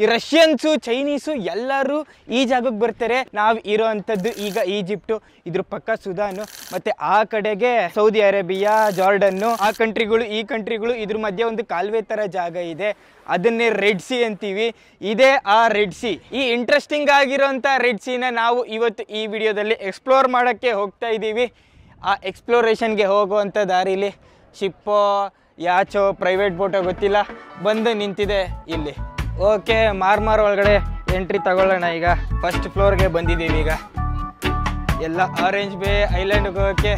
ಈ ರಷ್ಯನ್ಸು ಚೈನೀಸು ಎಲ್ಲರೂ ಈ ಜಾಗಕ್ಕೆ ಬರ್ತಾರೆ. ನಾವು ಇರೋವಂಥದ್ದು ಈಗ ಈಜಿಪ್ಟು, ಇದ್ರ ಪಕ್ಕ ಸುದಾನು, ಮತ್ತು ಆ ಕಡೆಗೆ ಸೌದಿ ಅರೇಬಿಯಾ, ಜಾರ್ಡನ್ನು, ಆ ಕಂಟ್ರಿಗಳು, ಈ ಕಂಟ್ರಿಗಳು, ಇದ್ರ ಮಧ್ಯೆ ಒಂದು ಕಾಲುವೆ ಥರ ಜಾಗ ಇದೆ, ಅದನ್ನೇ ರೆಡ್ ಸಿ ಅಂತೀವಿ. ಇದೇ ಆ ರೆಡ್ ಸಿ. ಈ ಇಂಟ್ರೆಸ್ಟಿಂಗ್ ಆಗಿರೋಂಥ ರೆಡ್ ಸಿನ ನಾವು ಇವತ್ತು ಈ ವಿಡಿಯೋದಲ್ಲಿ ಎಕ್ಸ್ಪ್ಲೋರ್ ಮಾಡೋಕ್ಕೆ ಹೋಗ್ತಾ ಇದ್ದೀವಿ. ಆ ಎಕ್ಸ್ಪ್ಲೋರೇಷನ್ಗೆ ಹೋಗುವಂಥ ದಾರಿಲಿ ಶಿಪ್ಪೋ ಯಾಚೋ ಪ್ರೈವೇಟ್ ಬೋಟೋ ಗೊತ್ತಿಲ್ಲ ಬಂದು ನಿಂತಿದೆ ಇಲ್ಲಿ. ಓಕೆ, ಮಾರ್ಮಾರ್ ಒಳಗಡೆ ಎಂಟ್ರಿ ತಗೊಳ್ಳೋಣ. ಈಗ ಫಸ್ಟ್ ಫ್ಲೋರ್ಗೆ ಬಂದಿದ್ದೀವಿ. ಈಗ ಎಲ್ಲ ಆರೆಂಜ್ ಬೇ ಐಲ್ಯಾಂಡ್ಗೆ ಹೋಗೋಕ್ಕೆ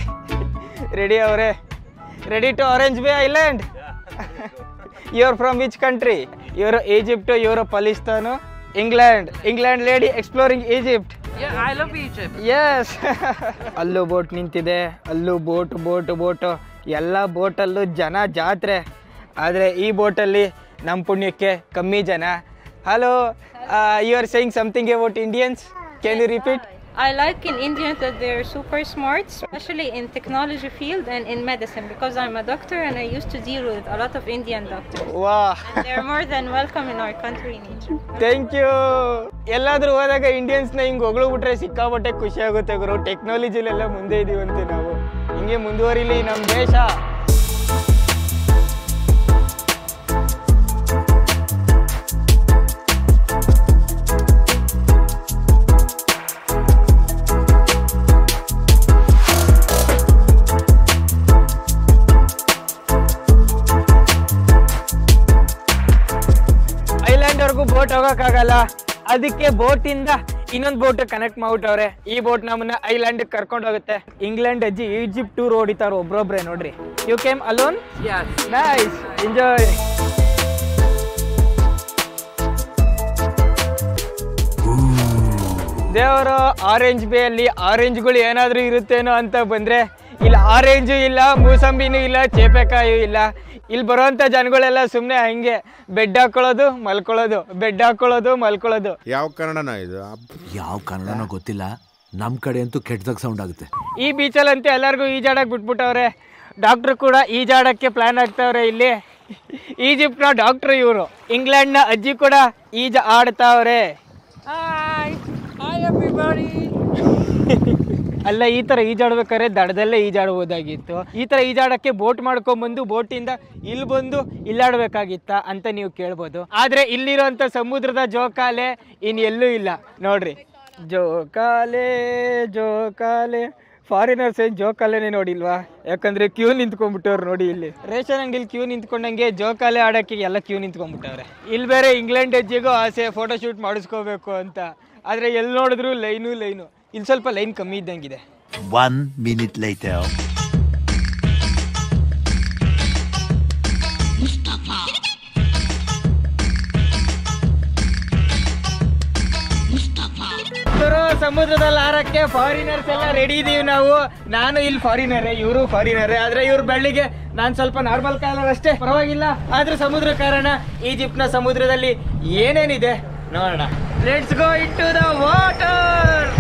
ರೆಡಿ ಅವರೇ. Ready to Orange Bay Island. You are from which country? ಇವರು ಈಜಿಪ್ಟು, ಇವರು Pakistan, England lady exploring Egypt. Yeah, I love Egypt. Yes. ಅಲ್ಲೂ ಬೋಟ್ ನಿಂತಿದೆ, ಅಲ್ಲೂ ಬೋಟು ಎಲ್ಲ ಬೋಟಲ್ಲೂ ಜನ ಜಾತ್ರೆ. ಆದರೆ ಈ ಬೋಟಲ್ಲಿ ನಮ್ಮ ಪುಣ್ಯಕ್ಕೆ ಕಮ್ಮಿ ಜನ. Hello, you are saying something about Indians, can you repeat? I like in Indians that they're super smart, especially in technology field and in medicine, because I'm a doctor and I used to deal with a lot of Indian doctors. Wow. And they're more than welcome in our country in Egypt. Thank you. ಎಲ್ಲಾದ್ರೂ ಹೋದಾಗ ಇಂಡಿಯನ್ಸ್ನ ಹಿಂಗೆ ಹೊಗಳ್ಬಿಟ್ರೆ ಸಿಕ್ಕಾಪಟ್ಟೆ ಖುಷಿ ಆಗುತ್ತೆ ಗುರು. ಟೆಕ್ನಾಲಜಿಲೆಲ್ಲ ಮುಂದೆ ಇದೀವಂತೆ ನಾವು. ಹಿಂಗೆ ಮುಂದುವರಿಲಿ ನಮ್ಮ ದೇಶ. ಬೋಟ್ ಹೋಗಕ್ಕಾಗಲ್ಲ, ಅದಕ್ಕೆ ಬೋಟಿಂದ ಇನ್ನೊಂದು ಬೋಟ್ ಕನೆಕ್ಟ್ ಮಾಡ್ಬಿಟ್ಟವ್ರೆ. ಈ ಬೋಟ್ ನಮ್ಮನ್ನ ಐಲ್ಯಾಂಡ್ ಕರ್ಕೊಂಡು ಹೋಗುತ್ತೆ. ಇಂಗ್ಲೆಂಡ್ ಅಜ್ಜಿ ಈಜಿಪ್ಟ್ ಟೂರ್ ಹೊಡಿತಾರ ಒಬ್ರೊಬ್ರೆ ನೋಡ್ರಿ. You came alone? Nice, enjoy. ದೇವರು ಆರೆಂಜ್ ಬೇ ಅಲ್ಲಿ ಆರೆಂಜ್ಗಳು ಏನಾದ್ರೂ ಇರುತ್ತೇನೋ ಅಂತ ಬಂದ್ರೆ, ಇಲ್ಲಿ ಆರೆಂಜು ಇಲ್ಲ, ಮೂಸಂಬಿನೂ ಇಲ್ಲ, ಚೇಪೆಕಾಯಿ ಇಲ್ಲ. ಇಲ್ಲಿ ಬರೋಂಥ ಜನಗಳೆಲ್ಲ ಸುಮ್ಮನೆ ಹಂಗೆ ಬೆಡ್ ಹಾಕೊಳ್ಳೋದು ಮಲ್ಕೊಳ್ಳೋದು. ಯಾವ ಕನ್ನಡನ ಇದು? ಯಾವ ಕನ್ನಡನೋ ಗೊತ್ತಿಲ್ಲ, ನಮ್ಮ ಕಡೆ ಅಂತೂ ಕೆಟ್ಟದಾಗ ಸೌಂಡ್ ಆಗುತ್ತೆ. ಈ ಬೀಚಲ್ಲಂತೂ ಎಲ್ಲರಿಗೂ ಈಜಾಡಕ್ಕೆ ಬಿಟ್ಬಿಟ್ಟವ್ರೆ. ಡಾಕ್ಟ್ರು ಕೂಡ ಈಜಾಡಕ್ಕೆ ಪ್ಲಾನ್ ಆಗ್ತಾವ್ರೆ ಇಲ್ಲಿ. ಈಜಿಪ್ಟ್ನ ಡಾಕ್ಟ್ರು ಇವರು, ಇಂಗ್ಲೆಂಡ್ನ ಅಜ್ಜಿ ಕೂಡ ಈಜ ಆಡ್ತಾವ್ರೆ. ಅಲ್ಲ, ಈ ಥರ ಈಜಾಡ್ಬೇಕಾದ್ರೆ ದಡದಲ್ಲೇ ಈಜಾಡ್ಬೋದಾಗಿತ್ತು. ಈ ಥರ ಈಜಾಡಕ್ಕೆ ಬೋಟ್ ಮಾಡ್ಕೊಂಡ್ಬಂದು ಬೋಟಿಂದ ಇಲ್ಲಿ ಬಂದು ಇಲ್ಲಾಡ್ಬೇಕಾಗಿತ್ತ ಅಂತ ನೀವು ಕೇಳ್ಬೋದು. ಆದರೆ ಇಲ್ಲಿರೋಂಥ ಸಮುದ್ರದ ಜೋಕಾಲೆ ಇನ್ನೆಲ್ಲೂ ಇಲ್ಲ ನೋಡ್ರಿ. ಜೋಕಾಲೆ ಫಾರಿನರ್ಸ್ ಏನು ಜೋಕಾಲೆನೇ ನೋಡಿಲ್ವಾ? ಯಾಕಂದರೆ ಕ್ಯೂ ನಿಂತ್ಕೊಂಡ್ಬಿಟ್ಟವ್ರು ನೋಡಿ. ಇಲ್ಲಿ ರೇಷನ್ ಅಂಗಡಿಲಿ ಕ್ಯೂ ನಿಂತ್ಕೊಂಡಂಗೆ ಜೋಕಾಲೆ ಆಡೋಕ್ಕೆ ಎಲ್ಲ ಕ್ಯೂ ನಿಂತ್ಕೊಂಡ್ಬಿಟ್ಟವ್ರೆ. ಇಲ್ಲಿ ಬೇರೆ ಇಂಗ್ಲೆಂಡ್ ಅಜ್ಜಿಗೂ ಆಸೆ ಫೋಟೋ ಶೂಟ್ ಮಾಡಿಸ್ಕೋಬೇಕು ಅಂತ. ಆದರೆ ಎಲ್ಲಿ ನೋಡಿದ್ರು ಲೈನು. ಇಲ್ಲಿ ಸ್ವಲ್ಪ ಲೈನ್ ಕಮ್ಮಿ ಇದ್ದಂಗಿದೆ. 1 minute later. ಸಮುದ್ರದಲ್ಲಿ ಹಾರಕ್ಕೆ ಫಾರಿನರ್ಸ್ ಎಲ್ಲ ರೆಡಿ ಇದೀವಿ ನಾವು. ನಾನು ಇಲ್ಲಿ ಫಾರಿನರೇ, ಇವರು ಫಾರಿನರೇ. ಆದ್ರೆ ಇವ್ರ ಬೆಳ್ಳಿಗೆ ನಾನು ಸ್ವಲ್ಪ ನಾರ್ಮಲ್ ಕಾಲರ್ ಅಷ್ಟೇ, ಪರವಾಗಿಲ್ಲ. ಆದ್ರೆ ಸಮುದ್ರ ಕಾರಣ ಈಜಿಪ್ಟ್ನ ಸಮುದ್ರದಲ್ಲಿ ಏನೇನಿದೆ ನೋಡೋಣ. Let's go into the water.